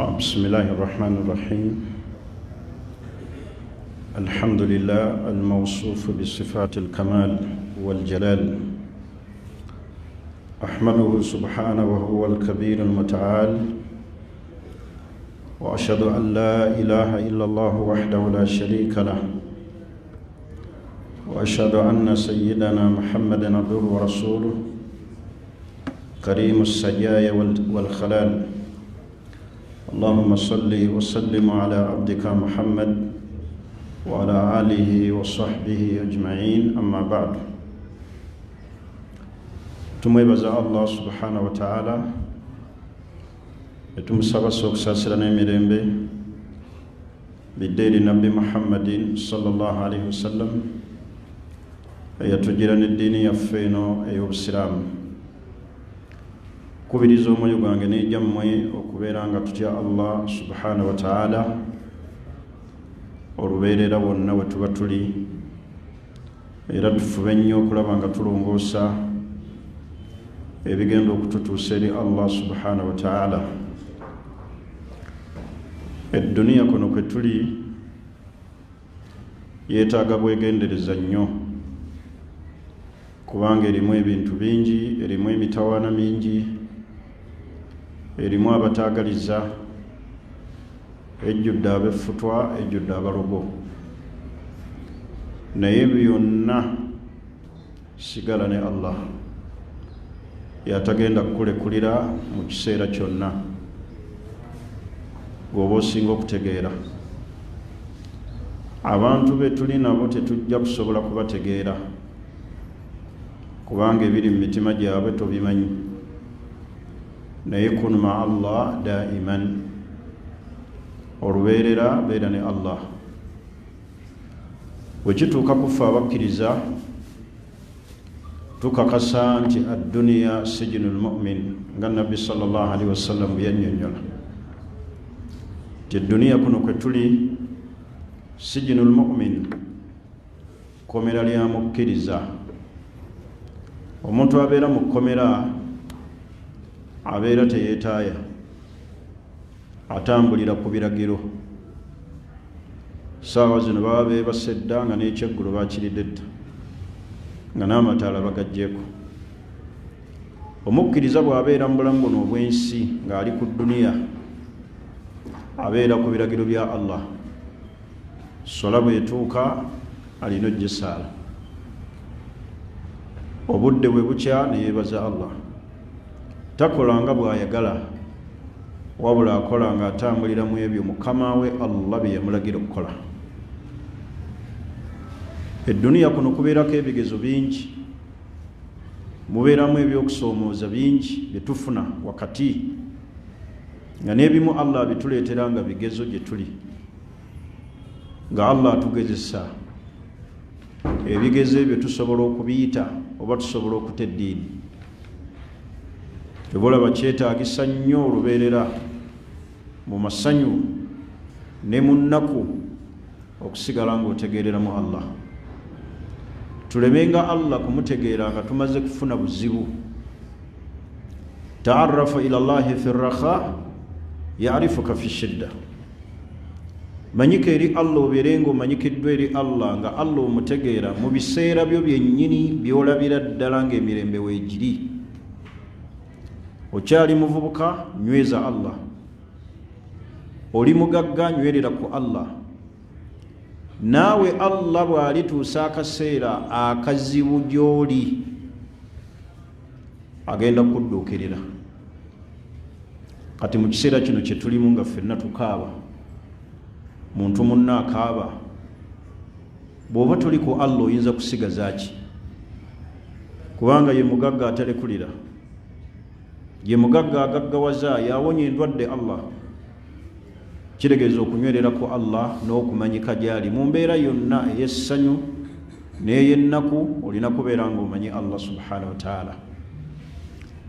بسم الله الرحمن الرحيم. الحمد لله الموصوف بصفات الكمال والجلال، أحمده سبحانه وهو الكبير المتعال، وأشهد أن لا إله إلا الله وحده لا شريك له، وأشهد أن سيدنا محمدا عبده ورسوله كريم السجايا والخلال. اللهم صل وسلم على عبدك محمد وعلى آله وصحبه أجمعين. أما بعد، tumwebaza Allah subhanahu wa ta'ala etumusaba sokusasirana emirembe biddeeri nabbi Muhammadin sallallahu alaihi wasallam eyatugira n'eddiini yaffe eno ey'obusiraamu. Kubiriza omwoyo gwange n'egyammwe okubeera nga tutya Allah subhanahu wa ta'ala olubeerera wonna we tuba tuli, era tufube nnyo okulaba nga tulongoosa ebigenda okututuusa eri Allah subhanahu wa ta'ala. Edduniya kuno kwe tuli yeetaaga bwegendereza nnyo, kubanga erimu ebintu bingi, erimu emitawaana mingi, erimu abataagaliza, ejjudde abeffutwa, ejjudde abalogo. Naye byonna sigala ne Allah yatagenda kukulekulira mu kiseera kyonna bw'oba osinga okutegeera. Abantu be tuli nabo tetujja kusobola kubategeera, kubanga ebiri mu mitima gyabwe tobimanyi. Naye kun ma Allah daiman, olubeerera beera ne Allah. Bwe kituuka kufa abakkiriza, tukakasa nti adduniya sijinul mu'min, nga nabbi sallallahu alaihi wasallam bwe yannyonnyola nti edduniya kuno kwe tuli sijinul mu'min, kkomera lya mukkiriza. Omuntu abeera mu kkomera abeera teyeetaaya, atambulira ku biragiro. Saawa zino baba beebase dda nga n'ekyeggulo bakiridde dda, nga n'amataala bagaggyeko. Omukkiriza bw'abeera mu bulamu buno obw'ensi ng'ali ku dduniya, abeera ku biragiro bya Allah. Sola bw'etuuka alina ojja essaala, obudde bwe bukya ne yeebaza Allah. Takola nga bw'ayagala, wabula akola nga atambulira mu ebyo Mukama we Allah bye yamulagira okukola. Edduniya kuno kubeerako ebigezo bingi, mubeeramu ebyokusoomooza bingi bye tufuna wakati, nga n'ebimu Allah bituleetera nga bigezo gye tuli, nga Allah atugezesa ebigezo ebyo tusobola okubiyita oba tusobola okuta eddiini. Tebulaba kyetaagisa nnyo olubeerera mu masanyu ne mu nnaku okusigala ng'otegeereramu Allah. Tulemenga Allah kumutegeera nga tumaze kufuna buzibu. Ta'arrafa ila Allahi fi rrakha ya'rifuka fi shidda. Manyika eri Allah obeere ng'omanyikiddwa eri Allah, nga Allah omutegeera mu biseera byo byennyini by'olabira ddala ng'emirembe weegiri. Okyali muvubuka, nyweza Allah. Oli mugagga, nywerera ku Allah. Naawe Allah bw'alituusa akaseera akazibu gy'oli, agenda kudduukirira. Kati mu kiseera kino kye tulimu nga ffenna tukaaba, muntu munna akaaba, bw'oba tuli ku Allah oyinza kusigaza ki? Kubanga ye mugagga atalekulira, ye mugagga agaggawaza, yawonya endwadde Allah. Kiregeeza okunywerera ku Allah n'okumanyika gy'ali mu mbeera yonna ey'essanyu n'ey'ennaku. Olina kubeera ng'omanyi Allah subhanahu wa ta'ala,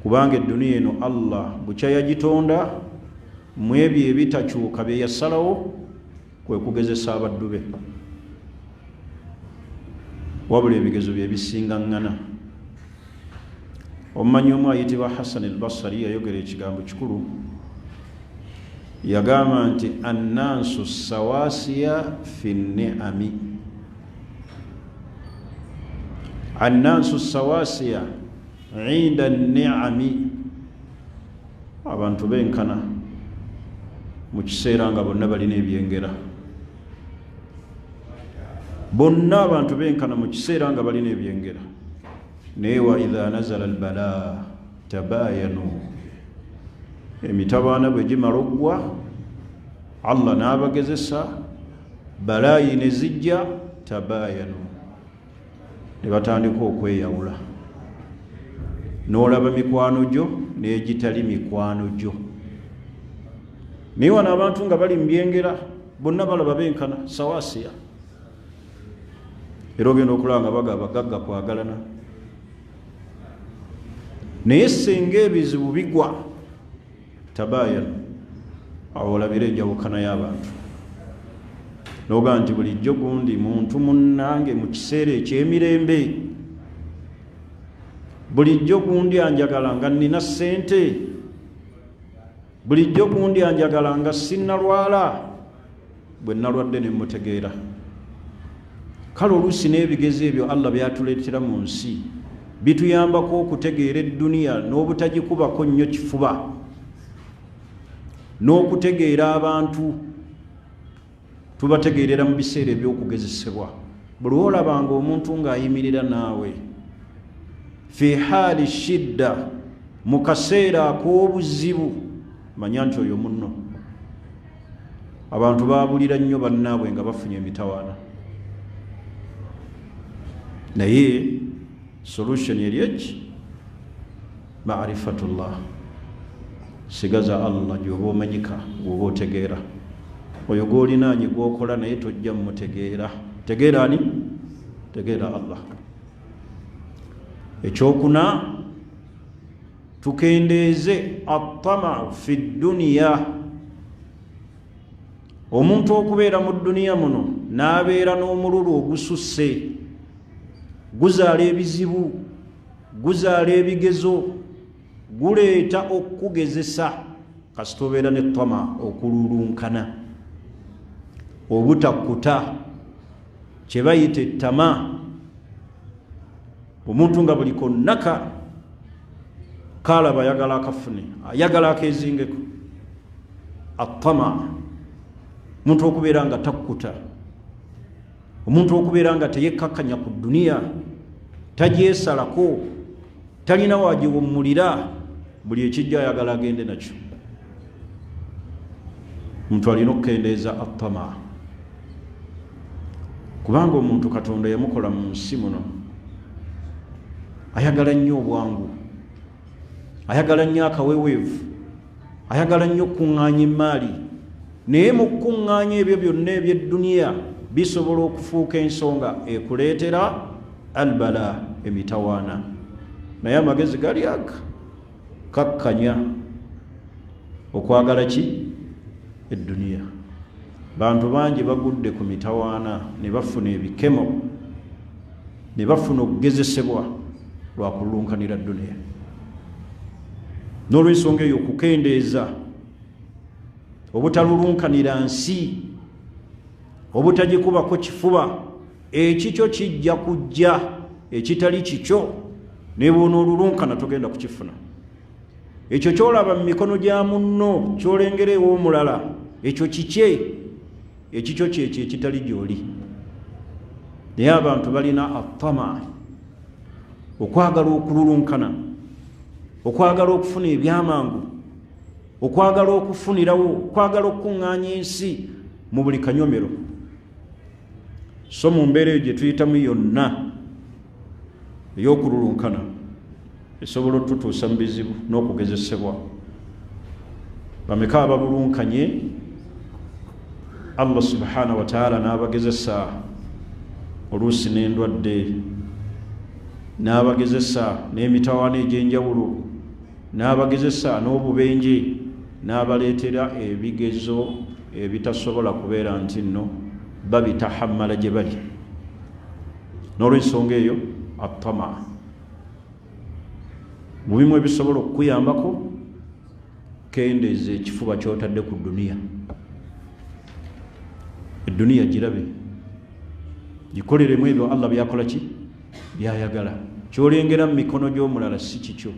kubanga edduniya eno Allah bukya yagitonda mu ebyo ebitakyuka bye yasalawo kwe kugezesa abaddu be, wabula ebigezo bye bisingaŋŋana. Omumanyi omu ayitibwa Hassan al-Basri yayogera ekigambo kikulu yagamba nti annansu sawasiya fi ni'ami, annansu sawasiya inda ni'ami, abantu benkana mu kiseera nga bonna balina ebyengera. Bonna abantu benkana mu kiseera nga balina ebyengera. Naye wa idha nazala albala tabayanu, emitabaana bwe gimala oggwa Allah n'abagezesa, balaayi ne zijja, tabayanu, ne batandika okweyawula, n'olaba mikwano gyo n'egitali mikwano gyo. Naye wano abantu nga bali mu byengera, bonna balaba benkana sawasiya, era ogenda okulaba nga baga abagagga kwagalana. Naye senga ebizibu bigwa, tabayanu, awo olabira enjawukana y'abantu. Noga nti bulijjo gundi muntu munnange mu kiseera eky'emirembe, bulijjo gundi anjagala nga nina ssente, bulijjo gundi anjagala nga sinnalwala, bwe nalwadde ne mutegeera. Kale oluusi n'ebigezo ebyo Allah byatuleetera mu nsi bituyambako okutegeera edduniya n'obutagikubako nnyo kifuba, n'okutegeera abantu tubategeerera mu biseera eby'okugezesebwa. Buli olabanga omuntu ng'ayimirira naawe fi haali shidda, mu kaseera ak'obuzibu, manya nti oyo munno. Abantu baabulira nnyo bannaabwe nga bafunye emitawaana, naye solution eryeki maarifatullah, sigaza Allah gyoba omanyika, gwoba otegeera. Oyo gwolinaanye gwokola naye tojja mmutegeera. Tegeera ani? Tegeera Allah. Ekyokuna, tukendeeze at-tama'u fi dduniya, omuntu okubeera mu dduniya muno n'abeera n'omululu ogususse, guzaala ebizibu, guzaala ebigezo, guleeta okugezesa. Kasita obeera ne ttama, okululunkana, obutakkuta, kye bayita ettama. Omuntu nga buli konnaka kalaba ayagala akafune, ayagala akezingeko, attama. Omuntu okubeera nga takkuta, omuntu okubeera nga teyekkakkanya ku dduniya, tagyesalako, talina wagiwummulira, buli ekijja ayagala agende nakyo. Omuntu alina okukendeeza attama, kubanga omuntu Katonda yamukola mu nsi muno ayagala nnyo obwangu, ayagala nnyo akaweweevu, ayagala nnyo okuŋŋaanya emaali. Naye mu kukuŋŋaanya ebyo byonna eby'edduniya bisobola okufuuka ensonga ekuleetera albala, emitawaana. Naye amagezi gali aga, kakkanya okwagala ki? Edduniya. Bantu bangi bagudde ku mitawaana ne bafuna ebikemo, ne bafuna okugezesebwa lwa kulunkanira dduniya. N'olw'ensonga eyo okukendeeza obutalulunkanira nsi, obutagikubako kifuba, ekikyo kijja kujja, ekitali kikyo ne bw'onoolulunkana togenda kukifuna. Ekyo kyolaba mu mikono gya munno, kyolengera ew'omulala, ekyo kikye, ekikyo kyekyo ekitali gy'oli. Naye abantu balina attama, okwagala okululunkana, okwagala okufuna ebyamangu, okwagala okufunirawo, okwagala okuŋŋaanya ensi mu buli kanyomero. So mu mbeera eyo gye tuyitamu yonna ey'okululunkana esobola otutuusa mu bizibu n'okugezesebwa. Bameka abalulunkanye Allah subhanahu wa ta'ala n'abagezesa oluusi n'endwadde, n'abagezesa n'emitawaana egy'enjawulo, n'abagezesa n'obubenje, n'abaleetera ebigezo ebitasobola kubeera nti nno babitahammala gye bali. N'olw'ensonga eyo attama mu bimu ebisobola okukuyambako kendeeza ekifuba kyotadde ku duniya. Eduniya girabe, gikoleremu ebyo Allah byakola ki, byayagala. Kyolengera mu mikono gy'omulala si kikyo,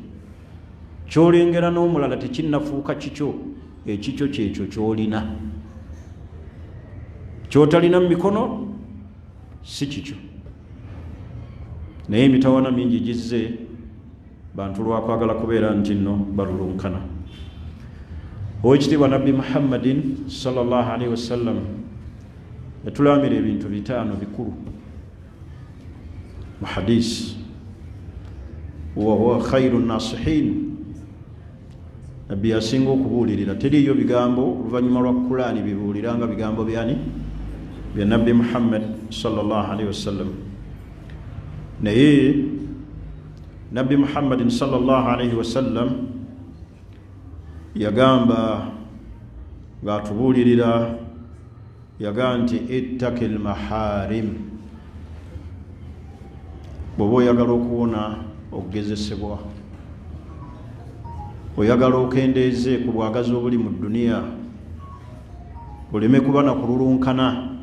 kyolengera n'omulala tekinnafuuka kikyo, ekikyo kyekyo kyolina. Kyotalina mu mikono si kikyo. Naye emitawana mingi gizze bantu lwakwagala kubeera nti nno balulunkana. Oweekitiibwa Nabbi Muhammadin sallallahu alaihi wasallam yatulamira ebintu 5 bikulu mu hadisi. Wa huwa khairu nasihin, Nabbi yasinga okubuulirira. Teriyo bigambo oluvannyuma lwa Qur'ani bibuuliranga bigambo byani, bya Nabbi Muhammad sallallahu alaihi wasallam. Naye Nabbi Muhammadin sallallahu alaihi wasallam yagamba ng'atubuulirira, yagamba nti ittakil maharim. Bw'oba oyagala okuwona okugezesebwa, oyagala okendeeze ku bwagazi obuli mu duniya, oleme kuba na kululunkana,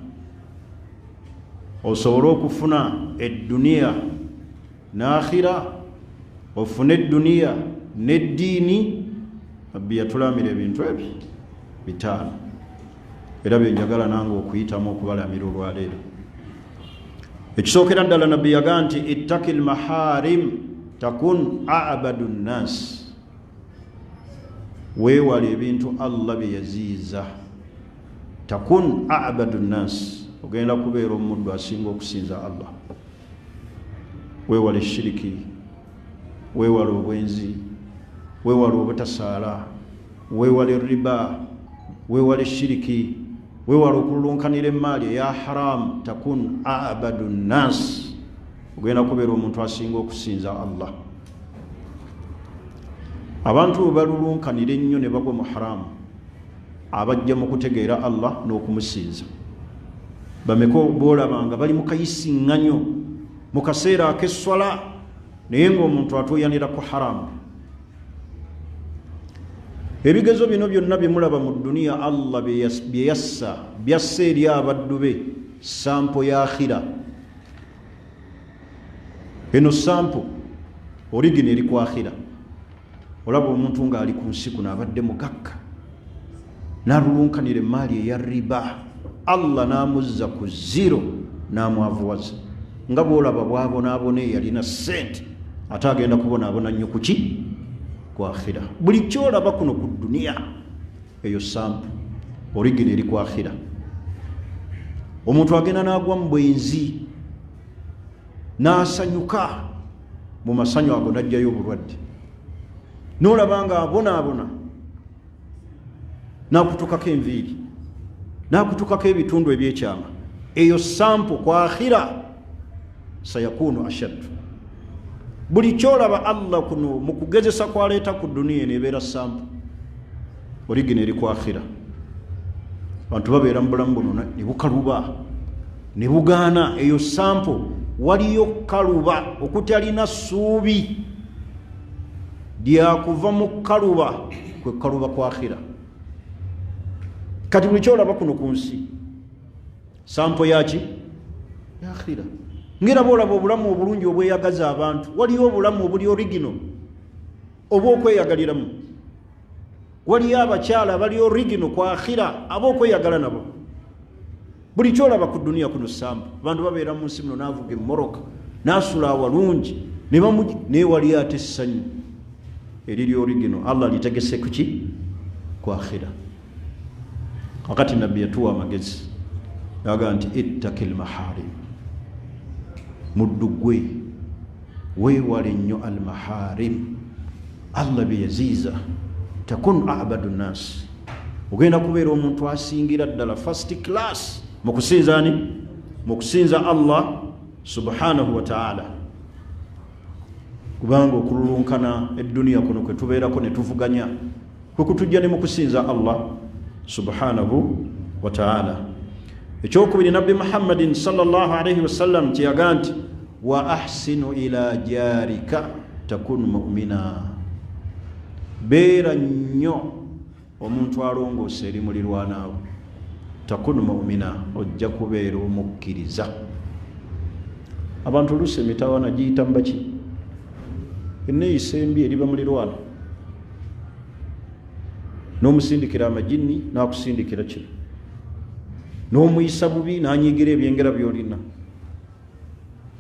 osobole okufuna edduniya n'akhira, ofune edduniya n'eddiini. Nabbi yatulamira ebintu ebyo 5, era byenjagala nange okuyitamu okubalamira olwaleero. Ekisookera ddala Nabbi yagamba nti ittakil maharim takun a'badu nnas. Weewale ebintu Allah bye yaziiza. Takun a'badu nnas, ogenda kubeera omuntu asinga okusinza Allah. Weewale shiriki, weewale obwenzi, weewale obutasaala, weewale riba, weewale shiriki, weewale okulunkanira emaali eya haram. Takun a'badu nnas, ogenda kubeera omuntu asinga okusinza Allah. Abantu bwe balulunkanira ennyo ne bagwa mu haramu, abajja mu kutegeera Allah n'okumusinza. Bameka boolabanga bali mu kayisiŋŋanyo mu kaseera ak'esswala, naye ng'omuntu atuuyanira ku haramu. Ebigezo bino byonna bye mulaba mu duniya Allah bye yassa, byassa eri abaddu be sampo ya akhira. Eno sampo origina eri ku akhira. Olaba omuntu ng'ali ku nsi kuno abadde mugagga, n'alulunkanira emaali eya riba, Allah n'amuzza ku zero n'amwavuwaza. Nga bw'olaba bw'abonaabona eyalina ssente, ate agenda kubonaabona nnyo ku ki? Ku akhira. Buli kyolaba kuno ku duniya, eyo sampo origina eri ku akhira. Omuntu agenda n'agwa mu bwenzi n'asanyuka, mu masanyu ago n'ajjayo obulwadde, n'olaba nga abonaabona, n'akutukako enviiri, n'akutukako ebitundu ebyekyama. Eyo sampo ku akhira sayakunu ashaddu. Buli kyolaba Allah kuno mu kugezesa kwaleeta ku duniya nebeera sampo origina eri ku akhira. Abantu babeera mu bulamu buno ne bukaluba, ne bugaana. Eyo sampo waliyo kaluba okutalina ssuubi lyakuva mu kaluba, kwe kaluba ku akhira. Kati buli kyolaba kuno ku nsi sampo yaki? Ya akhira. Ngira boolaba obulamu obulungi obweyagaza abantu, waliyo obulamu obuli origino obw'okweyagaliramu. Waliyo abakyala bali origino ku akhira ab'okweyagala nabo. Buli kyolaba ku duniya kuno sampo. Abantu babeera mu nsi muno, n'avuga emmoroka n'asula awalungi, naye waliyo ate essanyu eriri origino Allah litegese ku ki? Ku akhira. Wakati Nabbi yatuwa amagezi yaga nti ittakil maharim, muddu gwe weewale nnyo al maharim, Allah bye yaziiza. Takun a'badu nnas, ogenda kubeera omuntu asingira ddala first class mu kusinza ani? Mu kusinza Allah subhanahu wa ta'ala. Kubanga okululunkana edduniya kuno kwe tubeerako ne tuvuganya kwe kutujja ne mu kusinza Allah subhanahu wa ta'ala. Ekyokubiri Nabbi Muhammadin sallallahu alaihi wasallam kyeyaga nti wa ahsinu ila jarika takun mu'mina. Beera nnyo omuntu alongoose eri mulirwanaawo takunu mu'mina ojja kubeera omukkiriza. Abantu oluusi emitawaana giyita mbaki enneeyisa embi eriba mulirwana, n'omusindikira amajini n'akusindikira kino, n'omuyisa bubi n'anyigira ebyengera byolina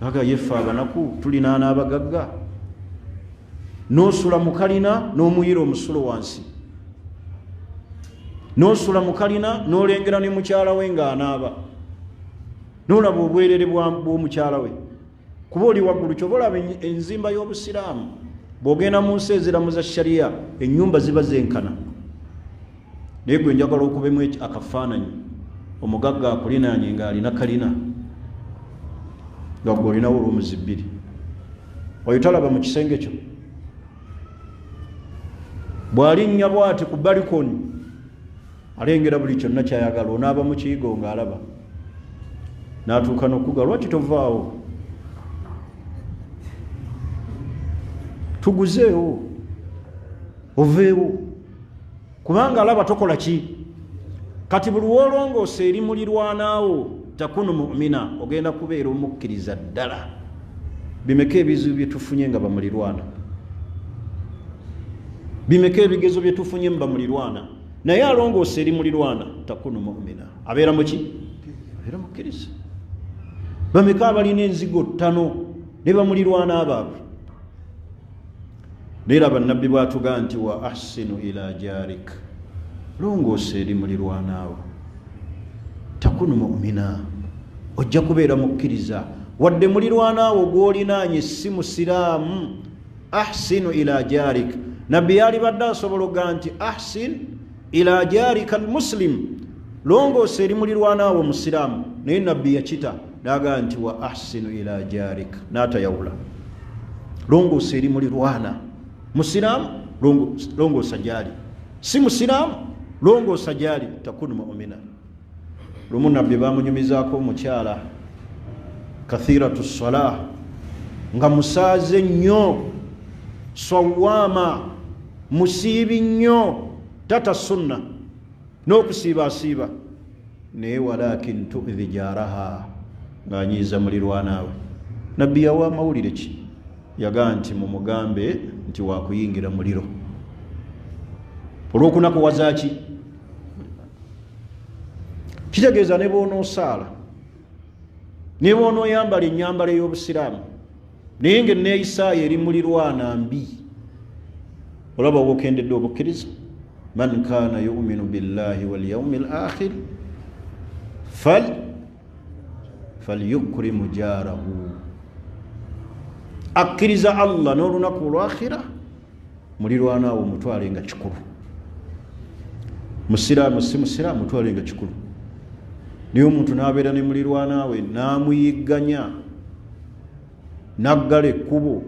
aga yeffe abanaku tulina n'abagagga, n'osula mu kalina n'omuyira omusulo wansi, n'osula mu kalina n'olengera ne mukyala we ng'anaaba, n'olaba obwerere bw'omukyala we kuba oli waggulu. Kyova olaba enzimba y'obusiraamu bw'ogenda mu nsi eziramuza shariya ennyumba ziba zenkana, naye gwe njagala okubemu akafaananyi omugagga akulinaanye ng'alina kalina nga gwe olinawo olw'omuzi bbiri, oyo talaba mu kisenge kyo. Bw'alinnya bw'ati ku balikoni alengera buli kyonna kyayagala, onaaba mu kiyigo ng'alaba, n'atuuka n'okugga lwaki tovaawo tuguzeewo oveewo, kubanga alaba tokola ki. Kati buli wolongoose eri mulirwanaawo takunu mu'mina, ogenda kubeera omukkiriza ddala. Bimeka ebizibu bye tufunye nga bamulirwana, bimeka ebigezo bye tufunye mba mulirwana, naye alongoose eri mulirwana takunu mu'mina, abeera muki? Abeera mukkiriza. Bameka abalina enzigo 5 ne bamulirwana abaabwe. Naye laba nnabbi bw'atugaa nti wa ahsinu ila jarik, longoose eri mulirwanaawo takunu mu'mina, ojja kubeera mukkiriza. Wadde mulirwanaawo gw'olinaanye si musiraamu, ahsinu ila jarik. Nabbi yali badde asobola ogaa nti ahsin ila jarika almuslim, longoose eri mulirwanaawo musiraamu, naye nabbi yakita n'agaa nti wa ahsinu ila jarik, n'atayawula. Longoose eri mulirwana musiraamu, longoosa gyali, si musiraamu longoosa gyali, takunu mu'mina. Lumu nabbi bamunyumizaako omukyala kathiratu salah, nga musaaze nnyo, sawama, musiibi nnyo, tata sunna n'okusiibaasiiba, naye walakin tu'dhi jaraha, ng'anyiiza mulirwanaawe. Nabbi yawa amawulire ki? Yagaa nti mumugambe nti wakuyingira muliro olw'okunakuwaza ki? Kitegeeza ne bw'onoosaala, ne bw'onooyambala ennyambala ey'obusiraamu, naye ng'enneeyisaayo eri mulirwana mbi, olaba obukendedde obukkiriza. Man kaana yu'minu billahi wal yawmil akhir falyukrimu jaarahu, akkiriza Allah n'olunaku olwakhira, mulirwanaawo mutwale nga kikulu. Musiraamu si musiraamu mutwale nga kikulu. Naye omuntu n'abeera ne mulirwanaawe n'amuyigganya, n'aggala ekkubo,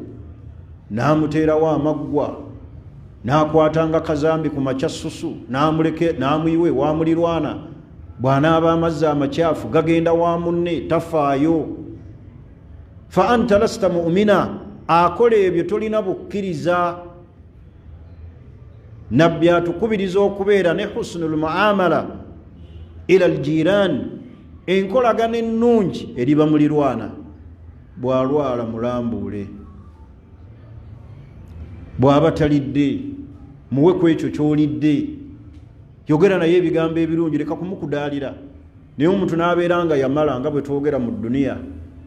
n'amuteerawo amaggwa, n'akwatanga kazambi ku makyasusu, n'amuyiwe wa mulirwana, bw'anaaba amazzi amakyafu gagenda wa munne, tafaayo. Fa anta lasta mu'mina, akola ebyo tolina bukkiriza. Nabbi atukubiriza okubeera ne husnul muamala ila aljiran, enkolagana ennungi eri bamulirwana. Bw'alwala mulambuule, bw'aba talidde muwe ku ekyo ky'olidde, yogera naye ebigambo ebirungi, leka kumukudaalira. Naye omuntu n'abeera nga yamala nga bwe twogera mu dduniya,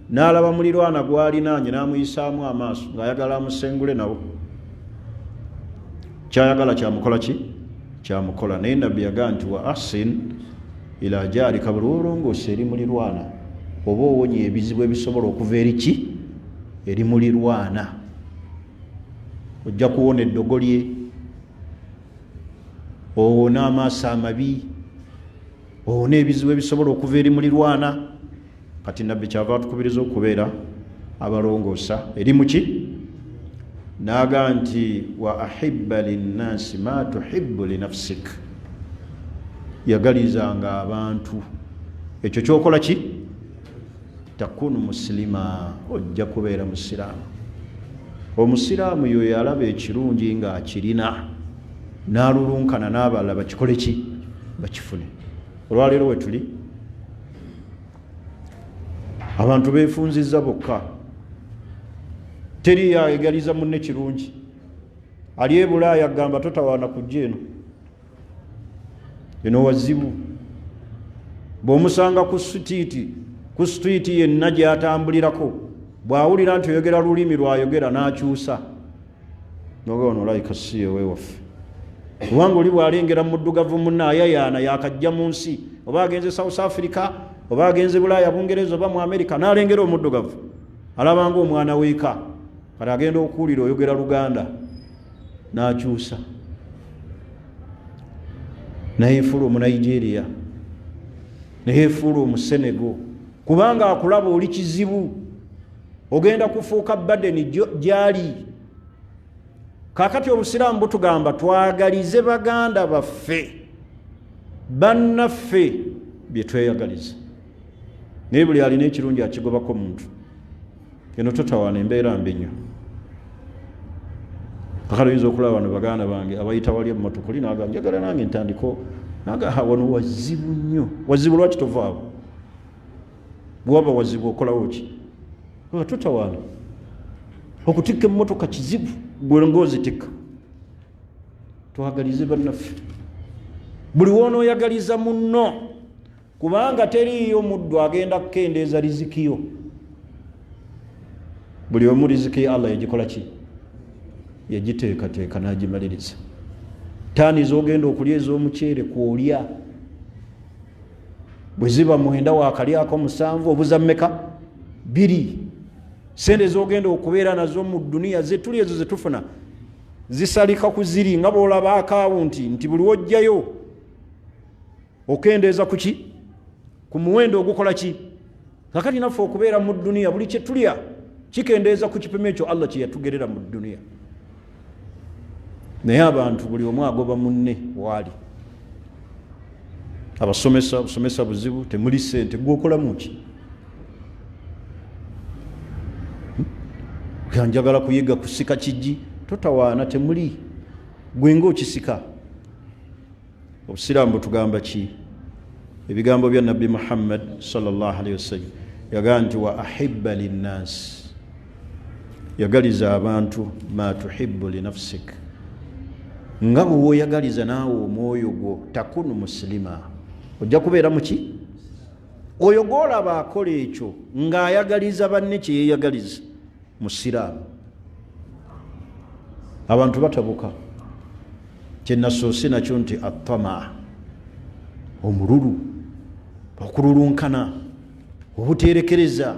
n'alaba mulirwana gw'alinaanye n'amuyisaamu amaaso ng'ayagala amusengule nawo, kyayagala kyamukola ki? Kyamukola. Naye nabbi yagaa nti wa ahsin ila jarika, buli olongoose eri mulirwana oba owonye ebizibu ebisobola okuva eri ki? Eri mulirwana. Ojja kuwona eddogo lye, owone amaaso amabi, owone ebizibu ebisobola okuva eri mulirwana. Kati nabbi kyava atukubiriza okubeera abalongoosa eri muki? N'agaa nti wa ahibba linnasi ma tuhibbu linafsik, yagalizanga abantu ekyo kyokola ki? Takunu muslima, ojja kubeera musiraamu. Omusiraamu yo yalaba ekirungi ng'akirina, n'alulunkana n'abalala bakikole ki bakifune. Olwaleero we tuli abantu beefunzizza bokka, teri yayegaliza munne kirungi. Ali e Bulaaya agamba totawaana kujja eno wazibu. Bw'omusanga ku sitiiti yenna gy'atambulirako, bw'awulira nti oyogera lulimi lwayogera n'akyusa, noga ono olayika si ewewaffe. Kubanga oli bw'alengera muddugavu munne ayayaana yakajja mu nsi, oba agenze South Africa oba agenze Bulaaya Bungereza oba mu America, n'alengera omuddugavu alabanga omwana w'eka, kati agenda okuwulira oyogera Luganda n'akyusa, nayefuula omu Nigeria, nayefuula omu Senegal, kubanga akulaba oli kizibu, ogenda kufuuka badeni gyali. Kakati obusiraamu butugamba twagalize baganda baffe bannaffe bye tweyagaliza, naye buli alina ekirungi akigobako muntu. Eno totawaana embeera mbi nnyo. Kakati oyinza okulaba bano baganda bange abayita wali emmotoka, oli naga njagala nange ntandiko, naga wano wazibu nnyo. Wazibu lwaki tovaawo? Bwaba wazibu okolawo ki? Totawaana. Okutikka emmotoka kizibu, gwe ng'ozitikka. Twagalize bannaffe, buli w'onooyagaliza munno, kubanga teriiyo muddu agenda kukendeeza lizikiyo. Buli omu riziki Allah yagikola ki? Yagiteekateeka n'agimaliriza. Taani z'ogenda okulya ez'omuceere kwolya, bwe ziba 9 waakalyako 7, obuza mmeka? 2. Sente z'ogenda okubeera nazo mu duniya zetuli ezo zetufuna zisalika ku ziri nga bw'olaba akawunti nti buli wojjayo okendeeza ku ki? Ku muwendo ogukola ki? Kakati naffe okubeera mu duniya buli kye tulya kikendeeza ku kipimo ekyo Allah kye yatugerera mu duniya. Naye abantu buli omu agoba munne waali. Abasomesa buzibu, temuli ssente, gw'okolamu ki? Njagala kuyiga kusika kigi, totawaana, temuli, gwe ng'okisika. Obusiraamu butugamba ki? Ebigambo bya Nabbi Muhammad sallallahu alaihi wasallam yagamba nti wa ahibba linnas, yagaliza abantu ma tuhibbu li nafsik, nga bwe woyagaliza naawe omwoyo gwo, takunu muslima, ojja kubeera muki? Oyo gw'olaba akola ekyo ng'ayagaliza banne kye yeeyagaliza, musiraamu. Abantu batabuka, kye nasoose nakyo nti attama, omululu, okululunkana, obuteerekereza,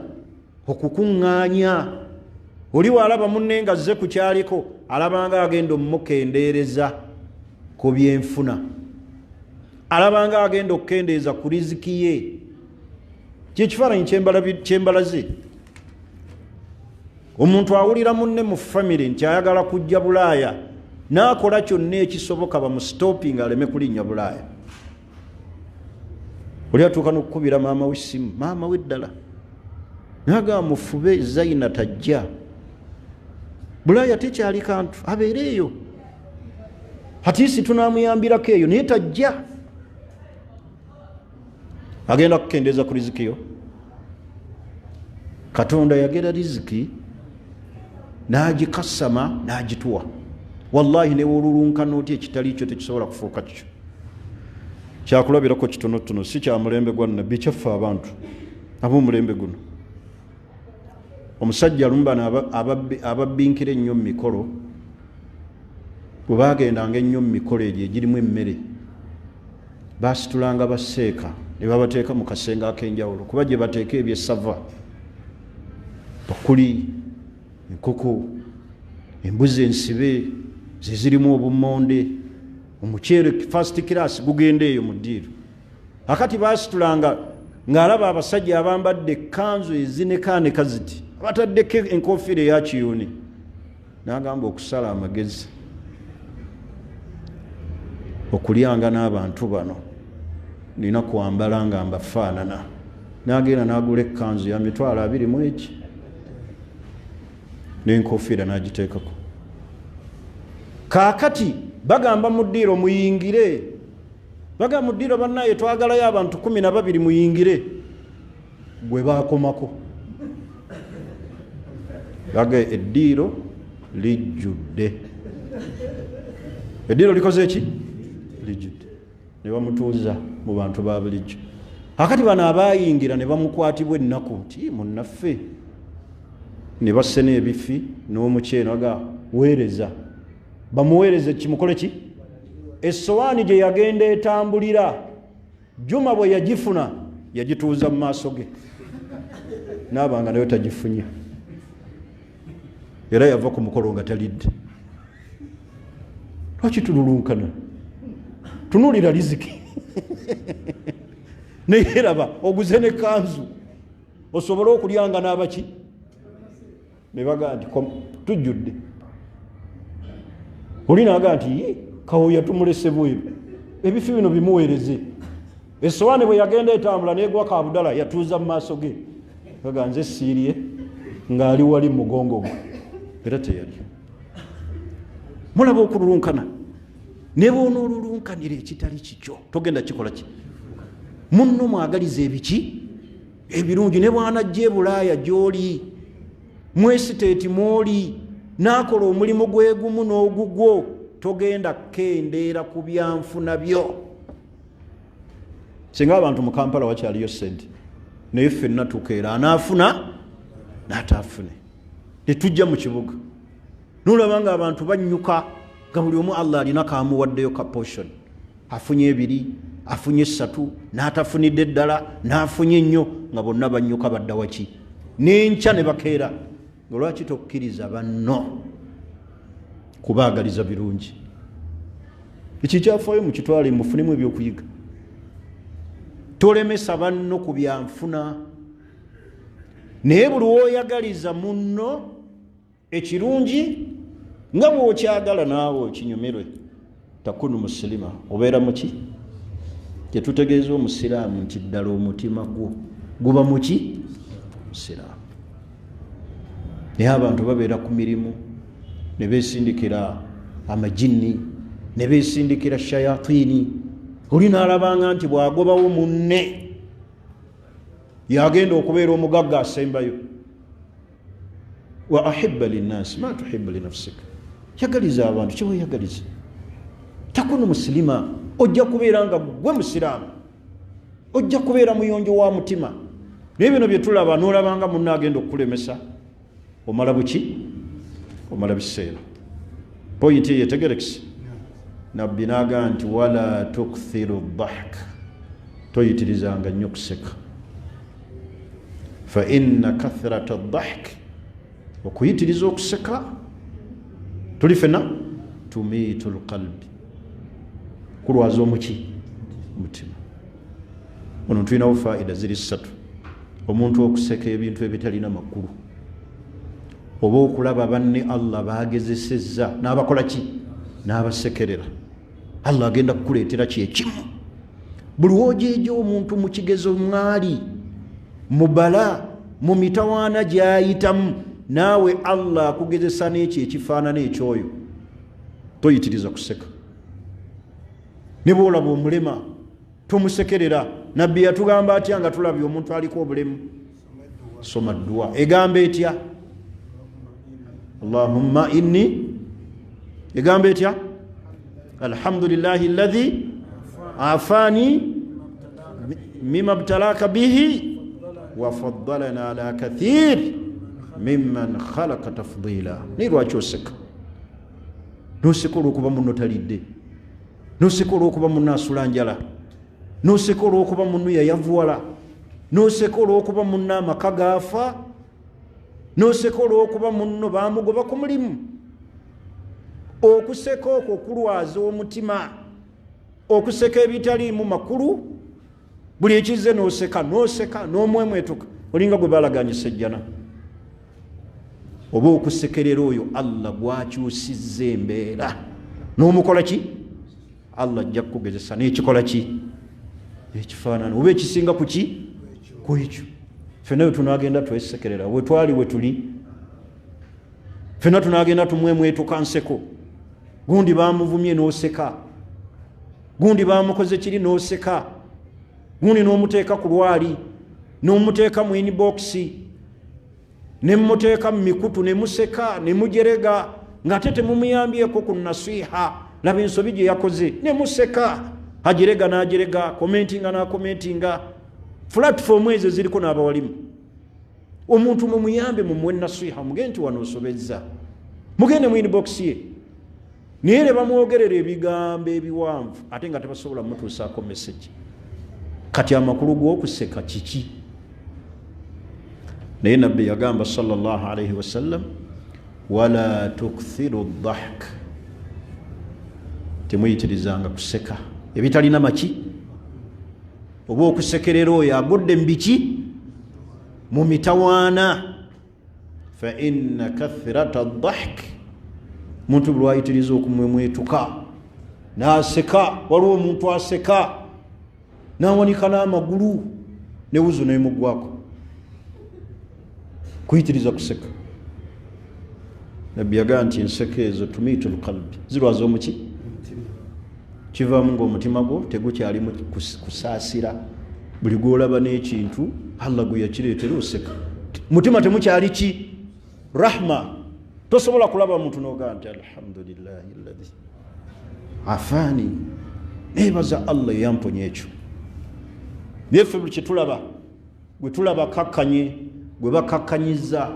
okukuŋŋaanya. Oli walaba munne nga azze ku kyaliko, alabanga agenda omukendeereza ku byenfuna, alabanga agenda okukendeeza ku riziki ye. Kyekifaananyi kyembalaze. Omuntu awulira munne mu famire nti ayagala kujja Bulaaya, n'akola kyonna ekisoboka bamusitopinga aleme kulinnya Bulaaya. Oli atuuka n'okukubira maama we essimu, maama we ddala, naga mufube Zaina tajja Bulaaya, tekyali kantu, abeere eyo, hatiisi tunaamuyambirako eyo, naye tajja. Agenda kukendeeza ku riziki yo. Katonda yagera riziki n'agikasama n'agituwa. Wallahi ne wolulunkana oti ekitali kyo tekisobola kufuuka kyo. Kyakulabirako kitonotono, si kya mulembe gwa Nabbi, kyaffe abantu ab'omulembe guno. Omusajja lumbana ababbinkira ennyo mu mikolo, bwe baagendanga ennyo mu mikolo egyo egirimu emmere, baasitulanga baseeka ne babateeka mu kasenge ak'enjawulo, kuba gye bateeka ebyessava, bakuli, enkoko, embuzi ensibe ze zirimu obummonde, omuceere first class gugenda eyo mu ddiiro. Akati baasitulanga ng'alaba abasajja abambadde ekkanzu ezinekaaneka ziti, abataddeko enkofiira eya kiyuni, n'agamba okusala amagezi okulyanga n'abantu bano nina kwambala nga mbafaanana. N'agenda n'agula ekkanzu ya $20 n'enkofiira n'agiteekako. Kaakati bagamba mu ddiiro muyingire, bagamba mu ddiiro bannaye twagalayo abantu 12 muyingire, gwe bakomako baga eddiiro lijjudde. Eddiiro likoze eki? Lijjudde. Ne bamutuuza mu bantu ba bulijjo. Akati bano abayingira ne bamukwatibwa ennaku nti munnaffe, ne basse n'ebifi n'omuceeno aga weereza, bamuweereze kimukole ki? Essowaani gye yagenda etambulira Juma bwe yagifuna yagituuza mu maaso ge, n'abanga nayo tagifunye, era yava ku mukolo nga talidde. Lwaki tululunkana? Tunuulira riziki naye raba oguze ne kanzu osobole okulyanga n'abaki, ne baga nti tujjudde. Oli naaga nti Kawoya tumulese bweru, ebifi bino bimuweereze. Essowaani bwe yagenda etambula n'egwa Kabudala yatuuza mu maaso ge, baga nze siirye, ng'ali wali mugongo gwe, era teyali. Mulaba okululunkana. Ne bw'onoolulunkanira ekitali kikyo togenda kikola ki? Munno mwagaliza ebiki? Ebirungi. Ne bw'anajja e Bulaaya gy'oli, mu esiteeti mw'oli, n'akola omulimu gwe gumu n'ogugwo, togenda kendeera ku byanfuna byo. Singa abantu mu Kampala wakyaliyo ssente, naye ffenna tukeera anaafuna n'ataafune. Tetujja mu kibuga nolaba nga abantu bannyuka nga buli omu Allah alina kamuwaddeyo ka portion. Afunye 2, afunye 3, n'atafunidde ddala, n'afunye nnyo, nga bonna bannyuka badda waki? N'enkya ne bakeera. Nga lwaki tokkiriza banno kubaagaliza birungi? Eki kyafaayo mu kitwale mufunemu ebyokuyiga. Tolemesa banno ku byanfuna. Naye buli w'oyagaliza munno ekirungi nga bw'okyagala naawe okinyumirwe, takunu musilima, obeera muki? Kyetutegeeza omusiraamu nti ddala omutima gwo guba muki? Musiraamu. Naye abantu babeera ku mirimu ne beesindikira amajinni, ne beesindikira shayatini. Oli n'alabanga nti bw'agobawo munne yagenda okubeera omugagga asembayo. Wa ahibba linnaasi ma tuhibbu linafsika, yagaliza abantu kye weeyagaliza. Takunu musilima, ojja kubeera nga gwe musiraamu, ojja kubeera muyonjo wa mutima. Naye bino bye tulaba n'olabanga munno agenda okukulemesa, omala buki? Omala biseera. Pointi eyo etegerekese. Nabbi n'agamba nti wala tukthiru ddahk, toyitirizanga nnyo kuseka. Fa inna kathrata ddahk, okuyitiriza okuseka tuli fena tumiitu lqalbi, kulwaza omuki? Mutima. Ono tulinawo faida ziri 3. Omuntu okuseka ebintu ebitalina makulu, oba okulaba banne Allah bagezesezza n'abakola ki? N'abasekerera. Allah agenda kukuleetera kyekimu. Buli woojeeja omuntu mu kigezo mwali, mu bala, mu mitawaana gy'ayitamu, naawe Allah akugezesa n'ekyo ekifaanana ekyoyo, toyitiriza kuseka. Ne bw'olaba omulema tumusekerera. Nabbi yatugamba atya nga tulabye omuntu aliko obulemu? Soma dduwa egamba etya? Allahumma inni, egamba etya? Alhamdulillahi alladhi afani mimma ibtalaka bihi wa faddalana ala kathir mimman khalaqa tafdila. Ni lwaki oseka? Noseka olw'okuba munno talidde, noseka olw'okuba munno asula njala, noseka olw'okuba munno yayavuwala, noseka olw'okuba munno amaka gaafa, noseka olw'okuba munno bamugoba ku mulimu. Okuseka okwo kulwaza omutima, okuseka ebitaliimu makulu. Buli ekizze noseka, noseka n'omwemwetuka, olinga gwe balaganyisa ejjana. Oba okusekerera oyo Allah gwakyusizza embeera n'omukola ki? Allah ajja kukugezesa n'ekikola ki? Ekifaanana oba ekisinga ku ki? Ku ekyo. Ffenna tunagenda twesekerera we twali we tuli, ffenna tunagenda tumwemwetuka nseko. gundi bamuvumye n'oseka, gundi bamukoze kiri n'oseka, gundi n'omuteeka ku lwali, n'omuteeka mu inbox, ne muteeka mu mikutu ne museka ne mujerega ng'ate temumuyambyeko ku nasiha. Laba ensobi gye yakoze ne museka, ajerega n'ajerega, commentinga n'akomentinga. Platform ezo ziriko n'abawalimu. Omuntu mumuyambe mumuwe nasiha, mugende nti wano osobezza, mugende mu inbox ye naye ne bamwogerera ebigambo ebiwanvu ate nga tebasobola mutuusaako message. Kati amakulu g'okuseka kiki? Naye nabbi yagamba sallallahu alayhi wasallam, wala tukthiru dhahk, temuyitirizanga kuseka ebitalina maki. Oba okusekerera oyo agudde mbiki mu mitawaana. Fa inna kathrata dhahk, muntu bulwayitiriza okumwemwetuka n'aseka. Waliwo omuntu aseka n'awanika n'amagulu ne wuzu n'emugwako, kuyitiriza kuseka. Nabbi yagamba nti enseko ezo tumiitul qalbi, zirwaza omuki, kivaamu ng'omutima gwo tegukyalimu kusaasira. Buli gwolaba n'ekintu Allah gwe yakireetera oseka, mutima temukyali ki, rahma. Tosobola kulaba muntu n'ogamba nti alhamdulillahi alladhi afaani, neebaza Allah eyamponya ekyo. Byeffe buli kyetulaba, gwe tulaba kakkanye, gwe bakakkanyiza,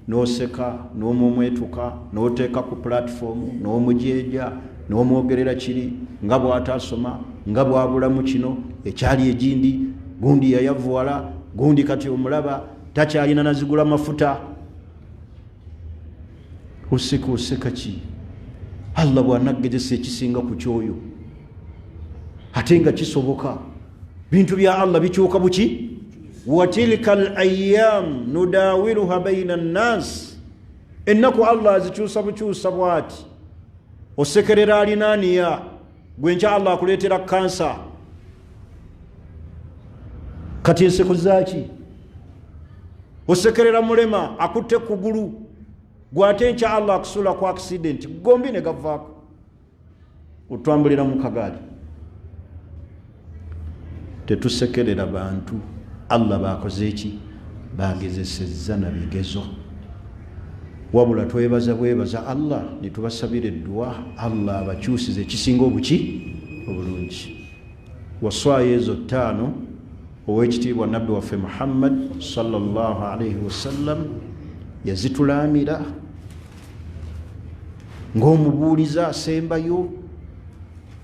n'oseka n'omumwetuka n'oteeka ku platform n'omujeeja n'omwogerera kiri nga bw'atasoma nga bw'abulamu kino ekyali egindi, gundi yayavuwala, gundi kati omulaba takyalina nazigula mafuta. Oseka oseka ki? Allah bw'anaggezesa ekisinga ku kyoyo, ate nga kisoboka. Bintu bya Allah bikyuka buki? Wa tilka al-ayyam nudawiluha bayna an-nas, ennaku Allah azikyusa bukyusa bwati. Osekerera alinaniya, gwenkya Allah akuleetera kansa, kati enseko zaki? Osekerera mulema akutte kugulu, gwate nkya Allah akusula ku accident, gombi ne gavaako, otwambulira mu kagaali. Tetusekerera bantu, Allah bakoze eki? Bagezesezza na bigezo. Wabula twebaza bwebaza Allah, nitubasabira eddua Allah abakyusize ekisinga obuki obulungi. Waswaya ezo ttaano ow'ekitiibwa nabbi waffe Muhammad sallallahu alayhi wasallam yazitulaamira ng'omubuuliza asembayo,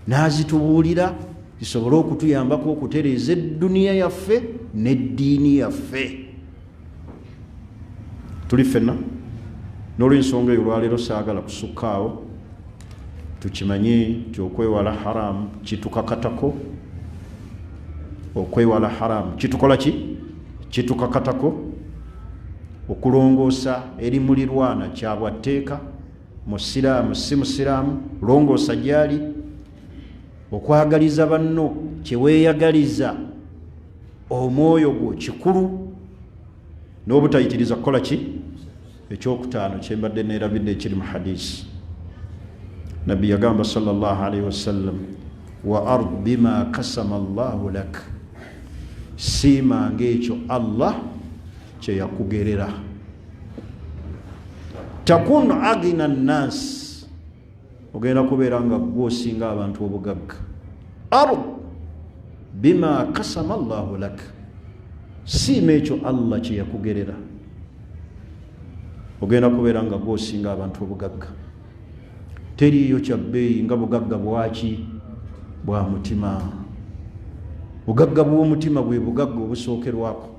n'azitubuulira zisobole okutuyambako okutereeza edduniya yaffe n'eddiini yaffe. Tuli ffenna n'olw'ensonga eyo olwaleero saagala kusukkaawo, tukimanye nti okwewala haramu kitukakatako. Okwewala haramu kitukola ki? Kitukakatako. Okulongoosa eri mulirwana kyabwatteeka, musiraamu si musiraamu, longoosa gyali. Okwagaliza banno kyeweeyagaliza, omwoyo gwo kikulu. N'obutayitiriza kukola ki? Ekyokutaano kyembadde neerabidde ekiri mu hadisi. Nabbi yagamba sallallahu alayhi wasallam, wa ard bima kasama Allahu lak, siimanga ekyo Allah kye yakugerera. Takun agina nnas, ogenda kubeera nga gwosinga abantu obugagga. Ard bima kasama Allahu lak, siima ekyo Allah kye yakugerera, ogenda kubeera nga gwosinga abantu obugagga. Teriyo kyabbeeyi nga bugagga bwaki? Bwa mutima. Bugagga bw'omutima bwe bugagga obusookerwako.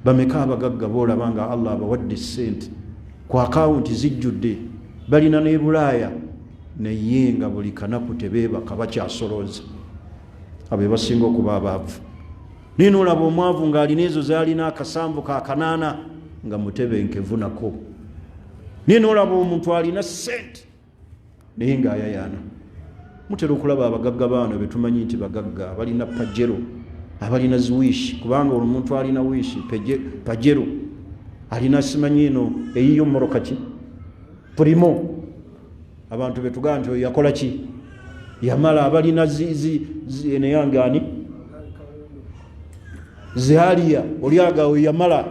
Bameka abagagga boolaba nga Allah abawadde ssente ku akawunti zijjudde, balina ne Bulaaya, naye nga buli kanaku tebeebaka bakyasolooza. Abo basinga okuba abaavu. Naye n'olaba omwavu ng'alina ezo z'alina akasambu ka kanaana nga mutebenkevu nako. Naye n'olaba omuntu alina ssente naye ng'ayayaana. Mutera okulaba abagagga baano be tumanyi nti bagagga, abalina pajero, abalina ziwishi, kubanga omuntu alina wishi pajero, alina simanyi eno eyiyo mmoroka ki? Primo. abantu betugamba nti yakola ki yamala abalina eneyangani zihaliya olyagawe yamala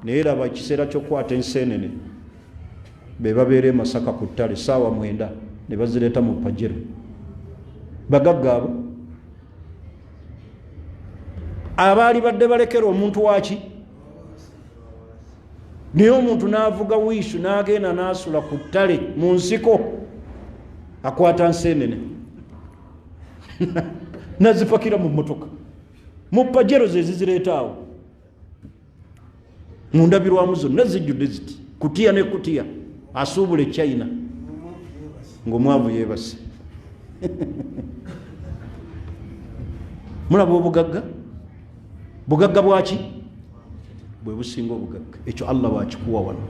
naye laba kiseera ky'okukwata enseenene be babeera Masaka ku ttale saawa 9 ne bazireeta mu Pajero bagagga abo abaali badde balekera omuntu waki naye omuntu n'avuga wiisu n'agenda n'asula ku ttale mu nsiko akwata nseenene nazipakira mu mmotoka mu Pajero ze zizireeta awo mu ndabirwamu zonna zijjudde ziti kutiya ne kutiya asuubula China ng'omwavu yeebase mulaba obugagga bugagga bwaki bwe businga obugagga ekyo Allah bwakikuwa wano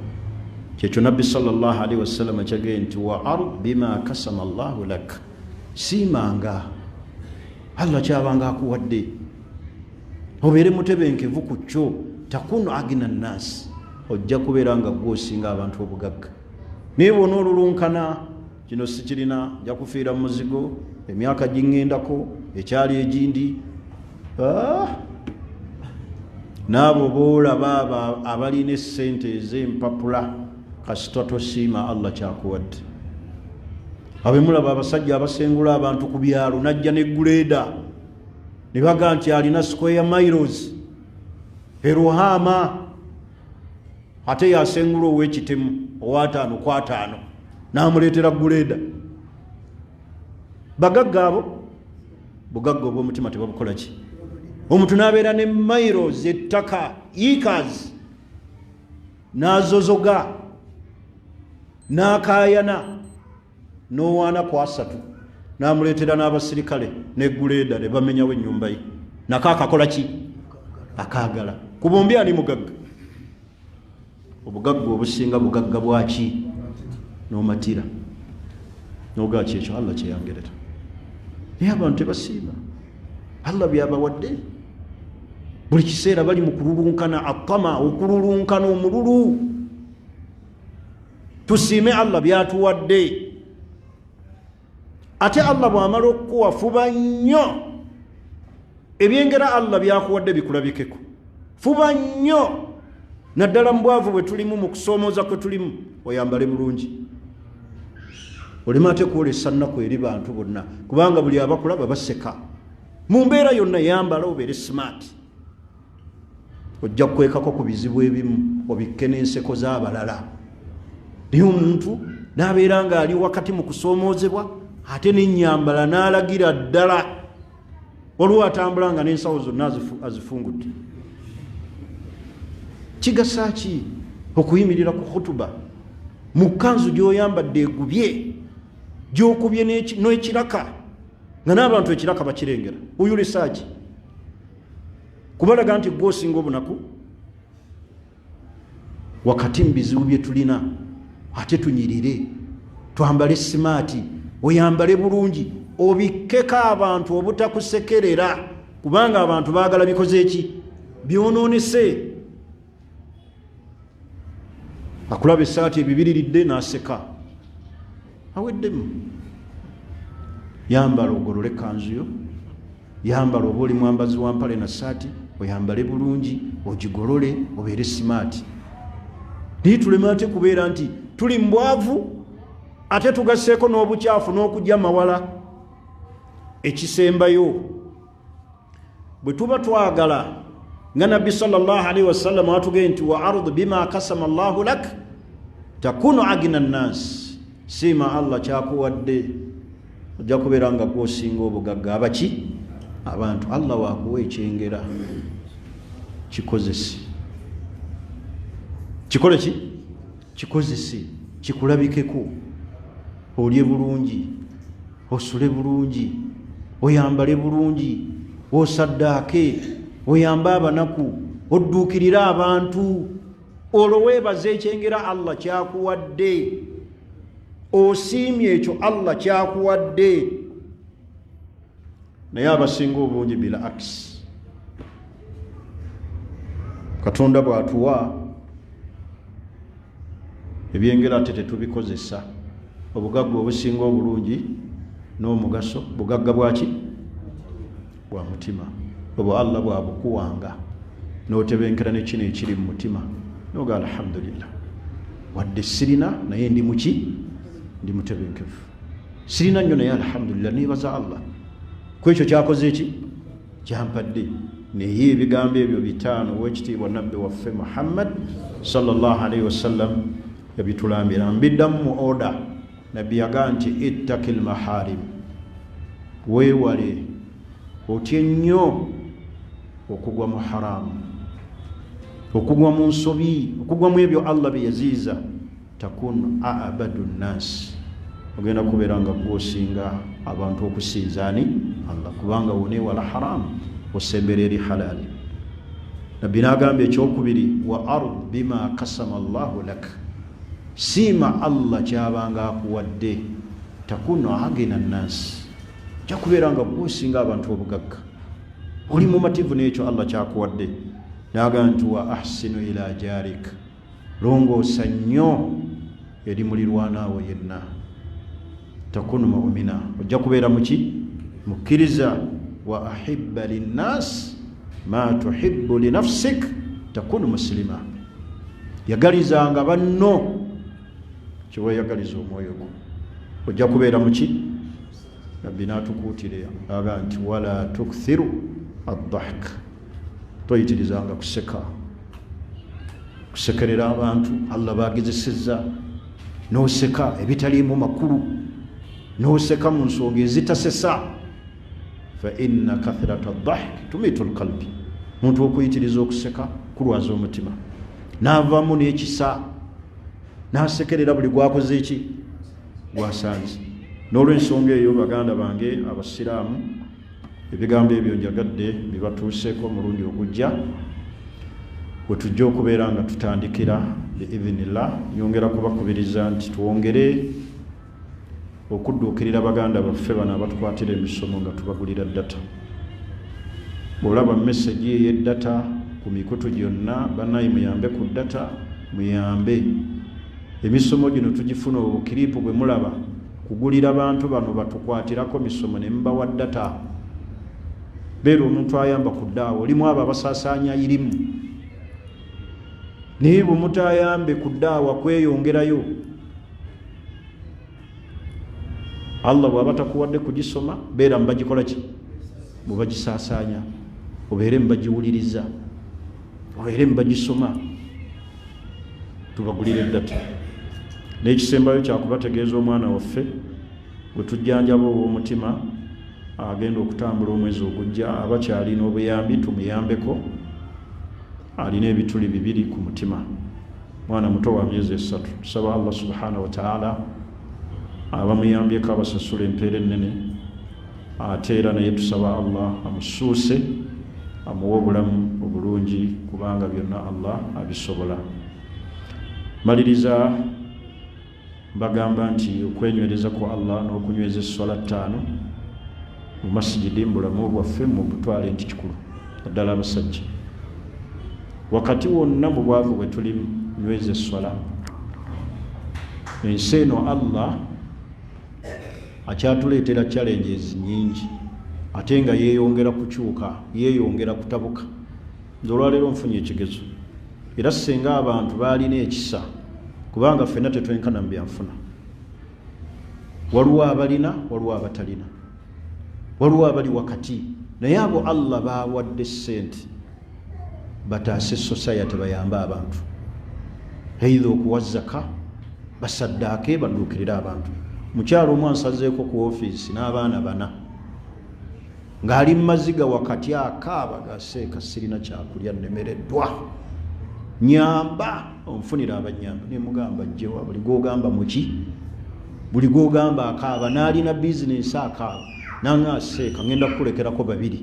kyekyo nabbi sallallahu alaihi wasallam kyagee nti wa ard bima kasama Allahu lak siimanga Allah kyabanga akuwadde obeere mutebenkevu ku kyo takunu agina nnaasi ojja kubeera nga gwosinga abantu obugagga naye bwona olulunkana kino sikirina nja kufiira mu muzigo emyaka giŋŋendako ekyali egindi n'abo boolaba abalina essente ez'empapula kasita tosiima Allah kyakuwadde abemulaba abasajja abasengula abantu ku byalo najja ne guleeda ne baga nti alina square miles eruhama ate yasengula ow'ekitemu owa 5 kwa 5 n'amuleetera guleeda bagagga abo bugagga obw'omutima tebabukola ki omuntu n'abeera ne miles ettaka acres n'azozoga n'akaayana n'owaana ku 3 n'amuleetera n'abasirikale ne guleeda ne bamenyawo ennyumba ye nako akakola ki akaagala ku bombi ani mugagga obugagga obusinga bugagga bwaki n'omatira n'ogaa kyekyo Allah kyeyangerera naye abantu tebasiima Allah byabawadde buli kiseera bali mu kululunkana atama okululunkana omululu tusiime Allah byatuwadde ate Allah bw'amala okukuwa fuba nnyo ebyengera Allah byakuwadde bikulabikeko fuba nnyo naddala mu bwavu bwe tulimu mu kusoomooza kwe tulimu oyambale bulungi olema ate kwolesa nnaku eri bantu bonna kubanga buli abakulaba baseka mu mbeera yonna yambala obeere smart ojja kukwekako ku bizibu ebimu obikke n'enseko z'abalala naye omuntu n'abeera nga ali wakati mu kusoomoozebwa ate n'ennyambala n'alagira ddala waliwo atambula nga n'ensawo zonna azifungudde kigasa ki okuyimirira ku khutuba mu kanzu gy'oyambadde egubye gy'okubye n'ekiraka nga n'abantu ekiraka bakirengera oyulesa ki kubalaga nti gwosinga obunaku wakati mu bizibu bye tulina ate tunyirire twambale simaati oyambale bulungi obikkeko abantu obutakusekerera kubanga abantu baagala bikoze eki byonoonese akulaba essaati ebibiriridde n'aseka aweddemu yambala ogolole kanzu yo yambala oba oli mwambazi wa mpale na saati oyambale bulungi ogigolole obeere simaati naye tulema ate kubeera nti tuli mbwavu ate tugasseeko n'obukyafu n'okujja mawala ekisembayo bwe tuba twagala nga nabbi sallallahu alaihi wasallam atugee nti wa ard bima kasama Allahu lak takunu agina nnas siima Allah kyakuwadde ojja kubeera nga gwosinga obugagga abaki abantu Allah waakuwa ekyengera kikozesi kikole ki kikozesi kikulabikeko olye bulungi osule bulungi oyambale bulungi osaddaake oyambe abanaku odduukirira abantu olwo weebaza ekyengera Allah kyakuwadde osiimye ekyo Allah kyakuwadde naye abasinga obungi bila akisi Katonda bw'atuwa ebyengera ate tetubikozesa obugagga obusinga obulungi n'omugaso bugagga bwaki bwa mutima. Obwo Allah bwabukuwanga n'otebenkera ne kino ekiri mu mutima noga alhamdulillah, wadde sirina naye ndi muki, ndi mutebenkevu. Sirina nnyo naye alhamdulillah neebaza Allah ku ekyo kyakoze eki kyampadde. Naye ebigambo ebyo bitaano ow'ekitiibwa nabbi waffe Muhammad sallallahu alaihi wasallam yabitulambira. Mbiddamu mu oda. Nabbi yagaa nti ittakil maharim, weewale otye nnyo okugwa mu haramu, okugwa mu nsobi, okugwa mu ebyo Allah bye yaziiza. Takun abadu nnaasi, ogenda kubeera nga gwosinga abantu okusinzaani Allah, kubanga woneewala haramu osembera eri halali. Nabbi n'agamba ekyokubiri, wa ard bima kasama Allahu lak, siima Allah kyabanga akuwadde. Takunu agina nnaasi, ojja kubeera nga gwosinga abantu obugagga, oli mumativu n'ekyo Allah kyakuwadde. N'agamba nti wa ahsinu ila jarik, longoosa nnyo eri mulirwanaawo yenna. Takunu mu'mina, ojja kubeera muki, mukkiriza. Wa ahibba linnaas ma tuhibbu li nafsik, takunu muslima, yagalizanga banno kyeweyagaliza omwoyo gwo, ojja kubeera muki. Nabbi n'atukuutire aga nti wala tukthiru ad-dahk, toyitirizanga kuseka, kusekerera abantu Allah bagezesezza, n'oseka ebitaliimu makulu, n'oseka mu nsonga ezitasesa. Fa inna kathrata ad-dahk tumitu al-qalbi, muntu okuyitiriza okuseka kulwaza omutima, n'avaamu n'ekisa, n'asekerera buli gwakoze eki, gwasanze. N'olw'ensonga eyo baganda bange abasiraamu, ebigambo ebyo njagadde bibatuuseeko omulundi ogujja, bwe tujja okubeera nga tutandikira biidhinillah. Nyongera kubakubiriza nti twongere okudduukirira baganda baffe bano abatukwatira emisomo nga tubagulira data. Bw'olaba message ey'eddata ku mikutu gyonna, bannayi muyambe ku data, muyambe. Emisomo gino tugifuna obukiriipu bwe mulaba kugulira bantu bano batukwatirako misomo ne mbawa data. Beera omuntu ayamba ku ddaawo, olimu abo abasaasaanya irimu, naye bwe mutayambe ku ddaawa kweyongerayo, Allah bw'aba takuwadde kugisoma, beera mbagikola ki, mubagisaasaanya, obeere mbagiwuliriza, obeere mbagisoma, tubagulire data. N'ekisembayo kyakubategeeza omwana waffe gwe tujjanjaba ow'omutima agenda okutambula omwezi ogujja, abakyalina obuyambi tumuyambeko, alina ebituli 2 ku mutima, mwana muto wa myezi 3. Tusaba Allah subhanahu wa ta'ala abamuyambyeko abasasula empeera ennene, ate era naye tusaba Allah amusuuse, amuwe obulamu obulungi, kubanga byonna Allah abisobola. Maliriza bagamba nti okwenywereza ku Allah n'okunyweza esswala 5 mu masjidi mbulamu bwaffe mu butwale nti kikulu, ddala abasajja. Wakati wonna mu bwavu bwe tuli nyweza esswala, ensi eno Allah akyatuleetera challenges nyingi, ate nga yeeyongera kukyuka, yeeyongera kutabuka. Nze olwaleero nfunye ekigezo, era singa abantu baalina ekisa, kubanga ffenna tetwenkana mu byanfuna. Waliwo abalina, waliwo abatalina, waliwo abali wakati, naye abo Allah baawadde ssente bataase society bayambe abantu, eitha okuwa zaka, basaddaake, badduukirira abantu. Mukyalo omu ansazeeko ku ofiisi n'abaana 4, ng'ali mu maziga wakati akaaba gaseeka, sirina kyakulya, nnemereddwa, nyamba onfunira abanyamba. Ne mugamba jjewa, buli gwogamba muki, buli gwogamba akaaba, n'alina bizinensi akaaba, nange aseeka, ngenda kukulekerako 2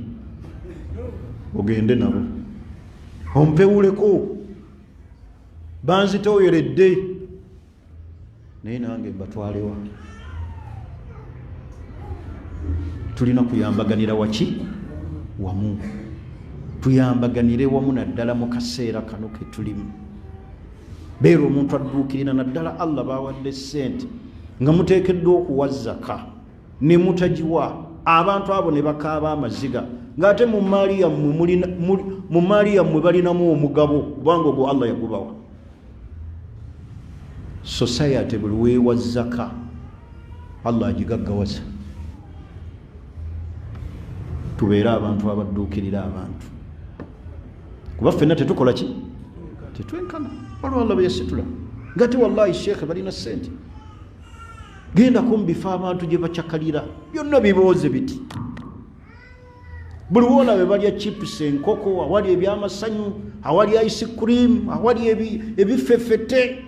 ogende nabo ompewuleko, banzitooyeredde, naye nange mbatwalewa. Tulina kuyambaganira waki, wamu, tuyambaganire wamu naddala mu kaseera kano ke tulimu. Beera omuntu adduukirira naddala Allah baawadde ssente, nga muteekeddwa okuwa zaka ne mutagiwa abantu abo ne bakaaba amaziga ng'ate mu maali yammwe balinamu omugabo kubanga ogwo Allah yagubawa. Society buli weewa zaka Allah agigaggawaza. Tubeere abantu abadduukirira abantu kuba ffenna tetukola ki tetwenkana waliwo Allah beyasitula ngate wallahi sheekhe balina ssente genda kumbifa abantu gye bacyakalira byonna bibooze biti buli woolabe balya chips enkoko awali ebyamasanyu awali ice cream awali ebifefete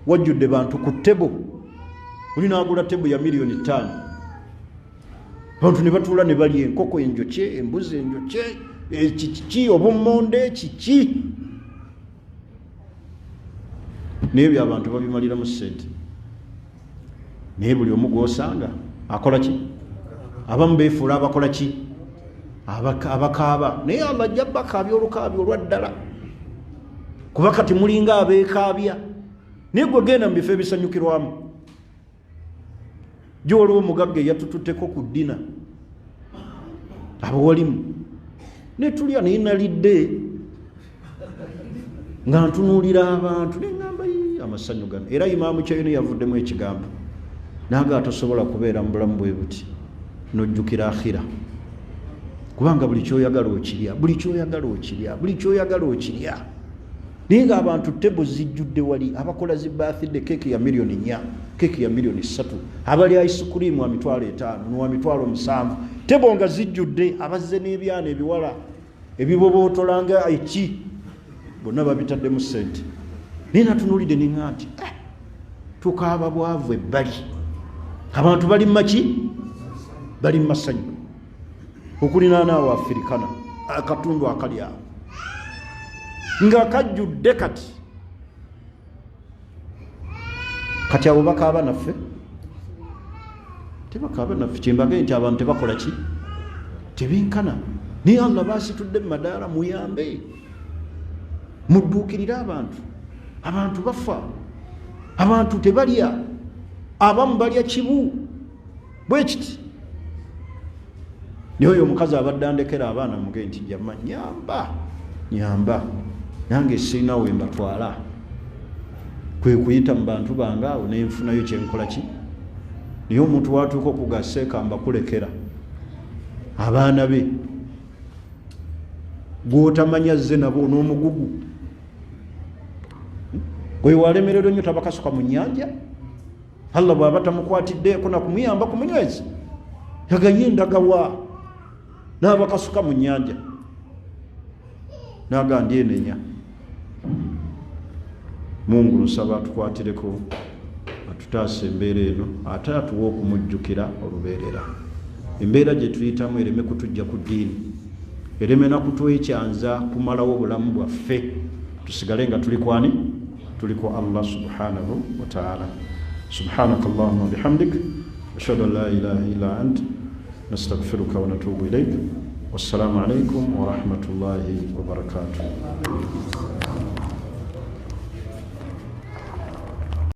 wajjudde bantu ku tebo oli naagula tebo ya miliyoni 5 bantu ne batuula ne balya enkoko enjokye embuzi enjokye kiki obummonde kiki n'ebyo abantu babimalira mu ssente naye buli omu gw'osanga akola ki abamu beefuula abakola ki abakaaba naye Allah ajja bakaabya olukaabi olwa ddala kuba kati mulinga abeekaabya naye gwe genda mu bifo ebisanyukirwamu gye waliwo omugagga eyatututteko ku ddina abawalimu ne tulya naye nalidde nga ntunuulira abantu neŋŋamba amasanyu gano era imaamu kyayino yavuddemu ekigambo naaga tosobola kubeera mu bulamu bwe buti n'ojjukira akhira kubanga buli kyoyagala okirya buli kyoyagala okirya naye nga abantu tebo zijjudde wali abakola zi birthday keeki ya miliyoni 4 keeki ya miliyoni 3 abali ice cream wa mitwalo 5 n'uwa mitwalo 7 tebo nga zijjudde abazze n'ebyana ebiwala ebibobootolanga eki bonna babitadde mu ssente naye natunuulidde niŋŋa nti tukaaba bwavu ebbali abantu bali maki bali masanyu okulinaana awo Afirikana akatundu akali awo nga kajjudde kati abo bakaaba naffe tebakaaba naffe kyembage nti abantu tebakola ki tebinkana naye Allah baasitudde mu madaala muyambe mudduukirire abantu bafa abantu tebalya abamu balya kibu bwe kiti naye oyo omukazi abadde andekera abaana muge nti jama nyamba nange sirina we mbatwala kwe kuyita mu bantu bange awo nenfunayo kyenkola ki naye omuntu watuuka okugaseeka mbakulekera abaana be gwotamanya zze nabo n'omugugu gwe walemererwa nnyo tabakasuka mu nnyanja Allah bw'aba tamukwatiddeeko nakumuyamba ku munywezi yagaye endagawa n'abakasuka mu nnyanja naga ndyenenya. Mungu nsaba atukwatireko atutaase embeera eno ate atuwa okumujjukira olubeerera embeera gye tuyitamu ereme kutujja ku ddiini ereme nakutwekyanza kumalawo obulamu bwaffe tusigale nga tuliko Allah subhanahu wa ta'ala. Subhanaka Allahumma bihamdik ashhadu an la ilaha illa ant nastaghfiruka wa natubu ilayk. Wassalamu alaykum wa rahmatullahi wa barakatuh.